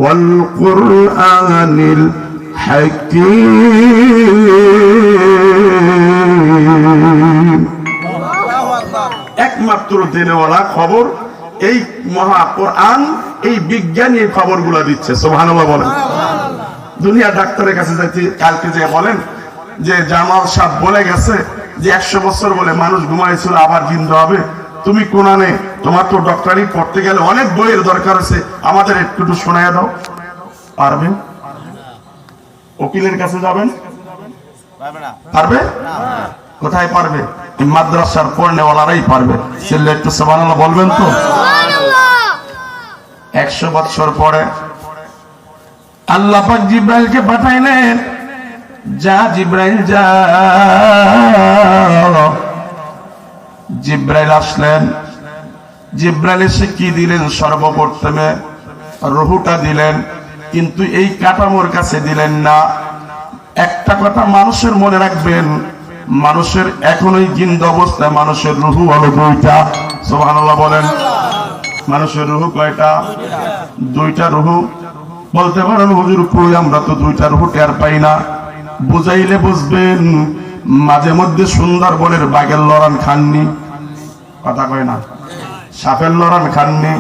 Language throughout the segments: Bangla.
والقرآن الحكيم একমাত্র দিনেওয়ালা খবর এই মহা কোরআন, এই বিজ্ঞানী খবরগুলো দিচ্ছে। সুবহানাল্লাহ বলেন। দুনিয়া ডাক্তারের কাছে যাইতে কালকে যে বলেন যে জামাল সাহেব বলে গেছে যে 100 বছর বলে মানুষ ঘুমাইছিল আবার জিন্দা হবে, তুমি কোরআনে, তোমার তো ডক্টরি পড়তে গেলে অনেক বইয়ের দরকার আছে, আমাদের একটু শোনায় দাও। পারবে? উকিলের কাছে যাবেন, পারবে? কোথায় পারবে? মাদ্রাসার পড়নেওয়ালারাই পারবে। ছেলে একটু সুবহানাল্লাহ বলবেন তো? 100 বছর পরে আল্লাহ পাক জিবরাইলকে পাঠাইলেন, যা জিবরাইল যা। জিবরাইল আসলেন। জিবরাইল এসে কি দিলেন? সর্বপ্রথমে রূহটা দিলেন, কিন্তু এই কাঠামোর কাছে দিলেন না। একটা কথা মানুষের মনে রাখবেন, মানুষের এখনই জিন্দা অবস্থায় মানুষের রূহ হলো 2টা। সুবহানাল্লাহ বলেন। মানুষের রূহ কয়টা? 2টা রূহ। বলতে পারেন হুজুর কই, আমরা তো 2টা রূহ টের পাই না। বুঝাইলে বুঝবেন, মাঝে মধ্যে সুন্দরবনের বাঘের লড়ান খাননি? কথা কয় না। সাপের লড়ান খাননি?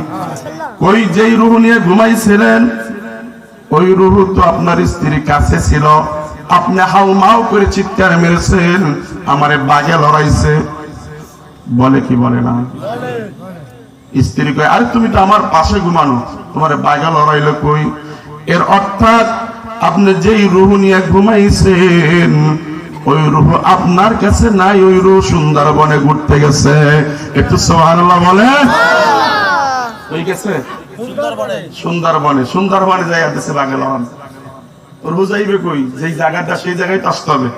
ওই যেই রূহ নিয়ে ঘুমাইছিলেন, ওই রূহ তো আপনার স্ত্রীর কাছে ছিল। আপনি হাউ মাউ করে চিৎকার মেরেছেন, আমারে বাঘে লড়াইছে। বলে কি বলে না? স্ত্রী কয়, আরে তুমি তো আমার পাশে ঘুমানো, তোমারে বাঘে লড়াইলে কই? এর অর্থাৎ আপনি যেই রূহ নিয়ে ঘুমাইছেন, ওই রূহ আপনার কাছে নাই, ওই রূহ সুন্দরবনে ঘুরতে গেছে। একটু সুবহানাল্লাহ বলে। ওই গেছে সুন্দরবনে। সুন্দরবনে জায়গা দিচ্ছে বাঘে লড়ান। ওর বুঝাইবে কই? যেই জায়গাটা সেই জায়গায় তো আসতে হবে।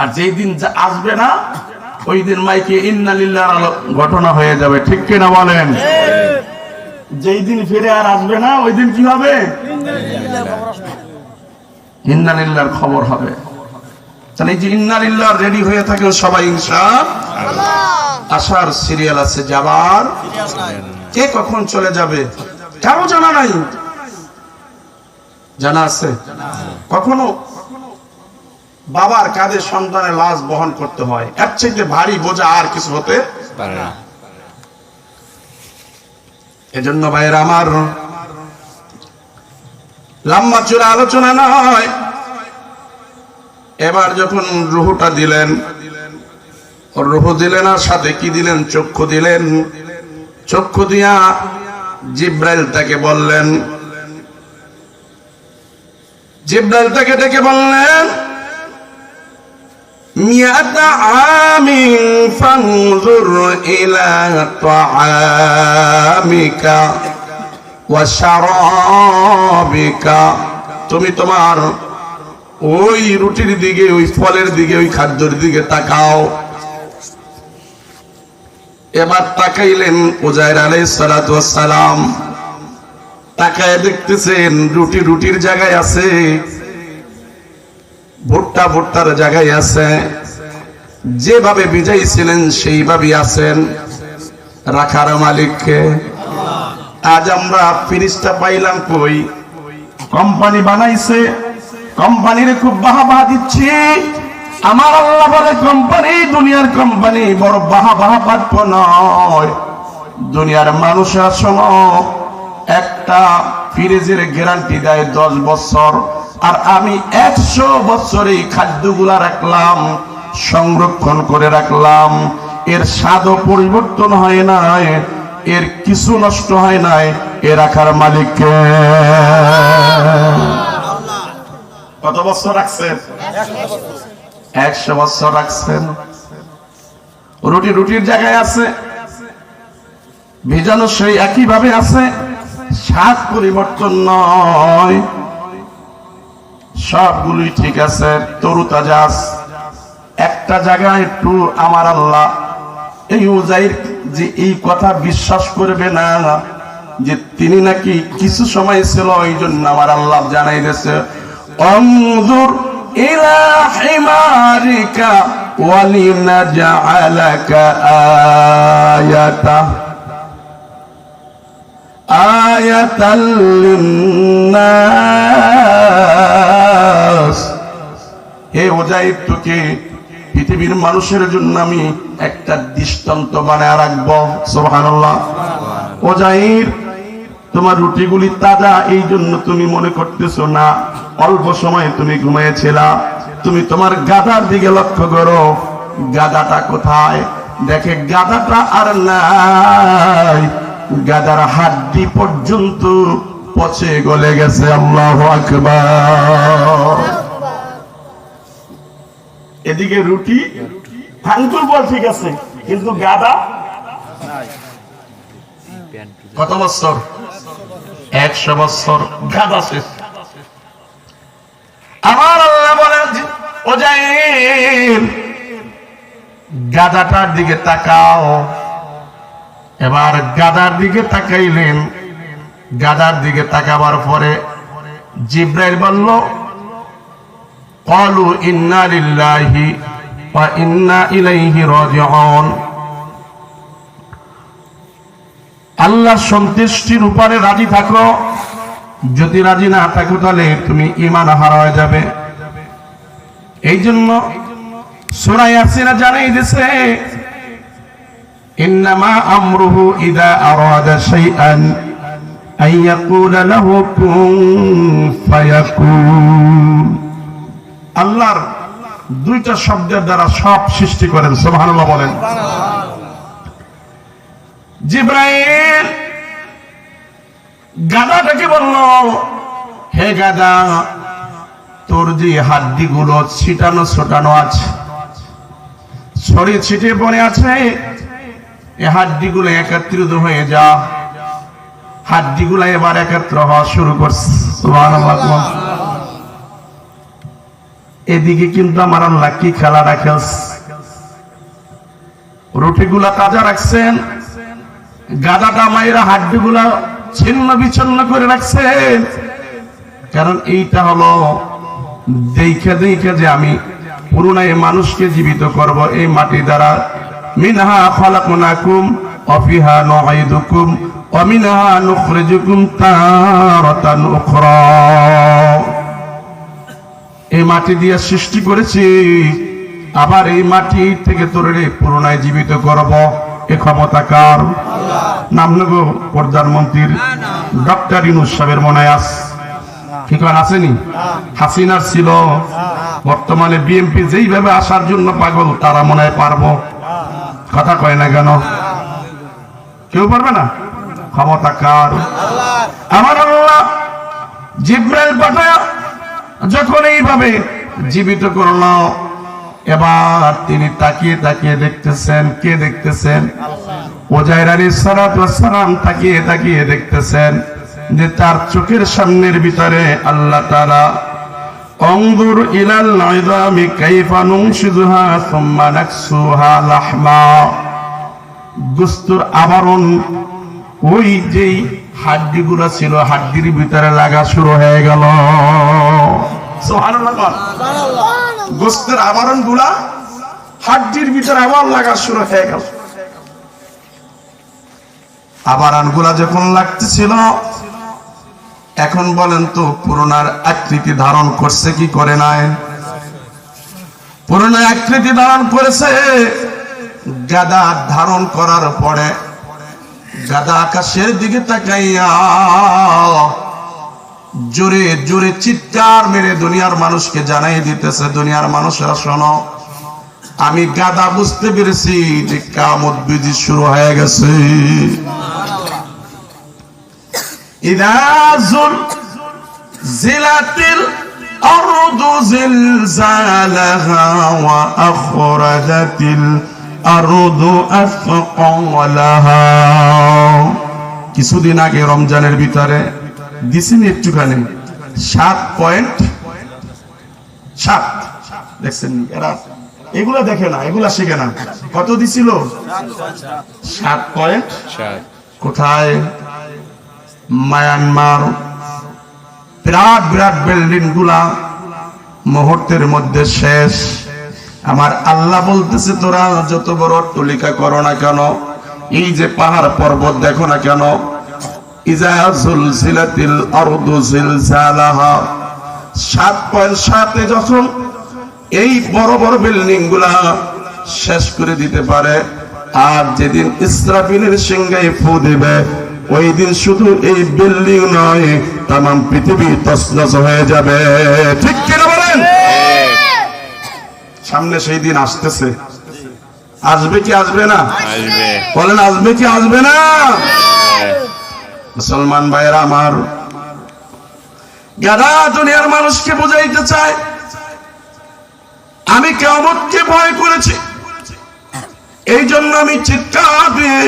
আর যেই দিন আসবে না, ওই দিন মাইকে ইন্না লিল্লাহির ঘটনা হয়ে যাবে। ঠিক কিনা বলেন? যেই দিন ফিরে আর আসবে না, ওই দিন কি হবে? ইন্না লিল্লাহির খবর হবে। তাহলে এই যে ইন্না লিল্লাহ রেডি হয়ে থাকেন সবাই ইনশাআল্লাহ। আসার সিরিয়াল আছে, যাবার কে কখন চলে যাবে কারো জানা নাই। জানা আছে? কখনো বাবার কাঁধে সন্তানের লাশ বহন করতে হয়, এর চাইতে ভারী বোঝা আর কিছু হতে পারে না। এজন্য ভাইয়েরা আমার, লম্বা চূড়া আলোচনা নয়। এবার যখন রূহটা দিলেন, রূহ দিলেন আর সাথে কি দিলেন? চক্ষু দিলেন। চক্ষু দিয়া জিবরাইল তাকে বললেন, জিবরাইল তাকে ডেকে বললেন, মিয়াতা আমিন ফানজুর ইলা তাআমিকা ওয়া শারাবিকা। তুমি তোমার ওই রুটির দিকে, ওই ফলের দিকে, ওই খাদ্যের দিকে তাকাও। এবার তাকাইলেন উজাইর আলাইহিস সালাতু ওয়াস সালাম। তাকায় দেখতেছেন রুটির জায়গায় আছে, ভুট্টার জায়গায় আছে। যেভাবে বিজাইছিলেন সেইভাবেই আছেন। রাখার মালিককে। আজ আমরা ফিরিস্তা পাইলাম কই? কোম্পানি বানাইছে, কোম্পানির খুব বাহবা দিচ্ছি। আমার আল্লাহ বলে কোম্পানি, দুনিয়ার কোম্পানি বড় বাহবা পাত্র নয়। দুনিয়ার মানুষের শোনো, একটা ফ্রিজের গ্যারান্টি দেয় 10 বছর, আর আমি 100 বছর এই খাদ্যগুলা রাখলাম, সংরক্ষণ করে রাখলাম। এর স্বাদও পরিবর্তন হয় নাই, এর কিছু নষ্ট হয় নাই। এ রাখার মালিককে। কত বছর রাখছেন? 100 বছর রাখছেন। রুটির জায়গায় আছে, ভিজানো সেই একইভাবে আছে, স্বাদ পরিবর্তন নয়, সবগুলোই ঠিক আছে, তরুতাজা আছে। একটা জায়গায় একটু আমার আল্লাহ এই উজাইর যে এই কথা বিশ্বাস করবে না যে তিনি নাকি কিছু সময় ছিল, এই জন্য আমার আল্লাহ জানাই দিয়েছে, অনজুর ইলা হিমারিকা ওয়ালিনাজআলাকা আয়াতা। আয়াতাল লিন্নাস, হে উযাইর, তোকে পৃথিবীর মানুষের জন্য আমি একটা দৃষ্টান্ত বানায় রাখবো। সুবহানাল্লাহ। উযাইর, তোমার রুটিগুলি তাজা, এই জন্য তুমি মনে করতেছো না অল্প সময় তুমি ঘুমিয়েছিলা। তুমি তোমার গাধার দিকে লক্ষ্য করো, গাধাটা কোথায়? দেখে গাধাটা আর নাই, গাধার হাড্ডি পর্যন্ত পচে গলে গেছে। আল্লাহু আকবার। এদিকে রুটি ভাঙচুর বল ঠিক আছে, কিন্তু গাধা কত বছর? 100 বছর গাধা শেষ। আমার আল্লাহ বলেন, উযাইর, গাধাটার দিকে তাকাও। এবার গাধার দিকে তাকাইলেন। গাধার দিকে তাকাবার পরে জিব্রাইল বলল, ক্বালু ইন্না লিল্লাহি ওয়া ইন্না ইলাইহি রাজিউন। আল্লাহর সন্তুষ্টির উপরে রাজি থাকো, যদি রাজি না থাকো তাহলে তুমি ঈমান হারায় যাবে। এই জন্য সূরা ইয়াসিনে জানাই দিয়েছে, ইন্নামা আমরুহু ইযা আরাদা শাইআন আন ইয়াকুলা লাহু কুন ফায়াকুন। আল্লাহর দুইটা শব্দের দ্বারা সব সৃষ্টি করেন। সুবহানাল্লাহ বলেন। জিব্রাইল গাধাটাকে বলল, হে গাধা, তোর যে হাড্ডিগুলো ছিটানো ছোটানো আছে, ছড়িয়ে ছিটিয়ে পড়ে আছে, এই হাড্ডিগুলো একত্রিত হয়ে যা। হাড্ডিগুলো এবার একত্র হওয়া শুরু করছে। সুবহানাল্লাহ। এদিকে কিন্তু আমার আল্লাহ কি খেলা রাখেছে, রুটিগুলা তাজা রাখছেন, গাদাটা মাইরা হাড্ডিগুলা ছিন্ন বিচ্ছিন্ন করে রাখছেন। কারণ এইটা হলো দেখে দেখে যে আমি পুরোনায় মানুষকে জীবিত করব এই মাটি দ্বারা। মিনহা খালাকনাকুম ওয়া ফিহা নুঈদুকুম ওয়া মিনহা নুখরিজুকুম তারাতান উখরা। এই মাটি দিয়ে সৃষ্টি করেছি, আবার এই মাটি থেকে তোরে পুরোনায় জীবিত করব। এ ক্ষমতা কার? নাম নেব প্রধানমন্ত্রীর ডক্টর ইউনূস সাহেবের মনে আছে, ঠিক আসেনি? হাসিনার ছিল, বর্তমানে বিএনপি যেইভাবে আসার জন্য পাগল, তারা মনে হয় পারবো। কথা কয় না কেন? কেউ পারবে না। ক্ষমতা কার? আমার আল্লাহ জিব্রাইল পাঠায়া যখন এইভাবে জীবিত করলো, এবার তিনি তাকিয়ে তাকিয়ে দেখতেছেন। কে দেখতেছেন? উযাইর আলাইহিস সালাতু ওয়াস সালাম তাকিয়ে তাকিয়ে দেখতেছেন যে তার চোখের সামনের ভিতরে আল্লাহ তাআলা অনজুর ইলাল ইযামি কাইফা নুনশিযুহা সুম্মা নাকসুহা লাহমা, গোশতের আবরণ, ওই যেই হাড্ডিগুলো ছিল হাড্ডির ভিতরে লাগা শুরু হয়ে গেল। সুবহানাল্লাহ। গোশতের আবরণ গুলা হাড্ডির ভিতরে আবার লাগা শুরু হয়ে গেল। আবরণ গুলা যখন লাগতেছিল, এখন বলেন তো পুরনার আকৃতি ধারণ করছে কি করে নাই? পুরনার আকৃতি ধারণ করেছে। গাদা ধারণ করার পরে গাদা আকাশের দিকে তাকাইয়া জোরে জোরে চিৎকার মেরে দুনিয়ার মানুষকে জানাই দিতেছে, দুনিয়ার মানুষরা শোনো, আমি গাদা বুঝতে পেরেছি যে কিয়ামত বিধি শুরু হয়ে গেছে। ইযা যুলজিলাতিল আরদু জিলজালাহা ওয়া আখরাজাতিল আরদু আসকালাহা। কিছুদিন আগে রমজানের ভিতরে দিছেন একটুখানি 7.7 দেখছেন? এরা এগুলা দেখে না, এগুলা শিখে না। কত দিছিল? 7.7। কোথায়? মায়ানমার। বিরাট বিরাট বিল্ডিং গুলা মুহূর্তের মধ্যে শেষ। আমার আল্লাহ বলতেছে, তোরা যত বড় অট্টালিকা করো না কেন, এই যে পাহাড় পর্বত দেখো না কেন, ইযা যুলজিলাতিল আরদু জিলজালাহা 7.7 যখন এই বড় বড় বিল্ডিং গুলা শেষ করে দিতে পারে, আর যেদিন ইসরাফিলের সিংহায় ফু দিবে ওই দিন শুধু এই বিল্ডিং নয় তামাম পৃথিবী তছনছ হয়ে যাবে। ঠিক কিনা বলেন? সামনে সেই দিন আসতেছে, আসবে কি আসবে না? আসবে। বলেন আসবে কি আসবে না? মুসলমান ভাইয়েরা আমার, গাদা দুনিয়ার মানুষকে বুঝাইতে চায় আমি কিয়ামতকে ভয় করেছি, এই জন্য আমি চিৎকার দিয়ে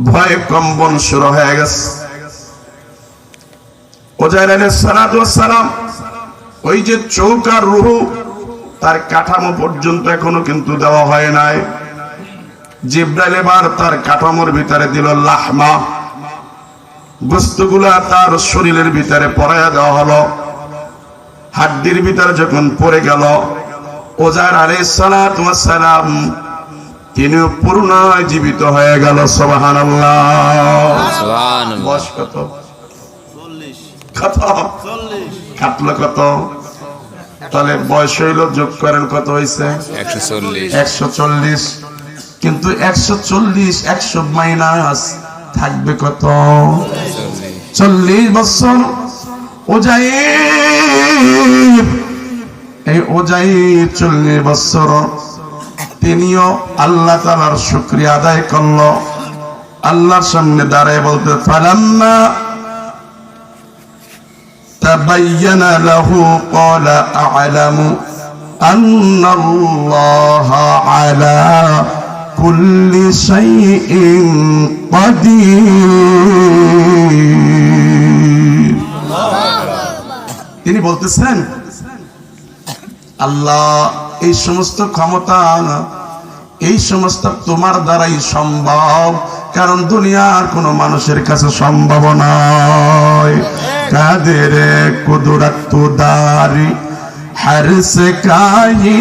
ভয়ে কম্পন শুরু হয়ে গেছে। উযাইর আলাইহিস সালাতু ওয়াস সালাম ওই যে চৌকার রূহ তার কাঠামো পর্যন্ত এখনো কিন্তু দেওয়া হয় নাই। জিবরাইল এবার তার কাঠামোর ভিতরে দিল লাহমা, বস্তুগুলা তার শরীরের ভিতরে পরাইয়া দেওয়া হলো। হাড্ডির ভিতরে যখন পড়ে গেল, উযাইর আলাইহিস সালাতু ওয়াস সালাম তিনি পুনরায় জীবিত হয়ে গেল। সুবহানাল্লাহ। সুবহানাল্লাহ। বয়স কত? 40। কাটলো কত? তাহলে বয়স হইল, যোগ করেন কত হয়েছে? 140। 140। কিন্তু 140 100 মাইনাস থাকবে কত? 40 বছর। উযাইর, এই উযাইর 40 বছর তিনিও আল্লাহ তাআলার শুকরিয়া আদায় করলো। আল্লাহর সামনে দাঁড়ায় বলতে, ফালাম্মা তাবায়্যানা লাহু ক্বালা আ'লামু আন্নাল্লাহা আলা কুল্লি শাইইন কাদির। তিনি বলতেছেন, আল্লাহ এই সমস্ত ক্ষমতা, এই সমস্ত তোমার দ্বারাই সম্ভব, কারণ দুনিয়ার কোন মানুষের কাছে সম্ভব নয়। কাদের কুদরত দারি হর সে কাহি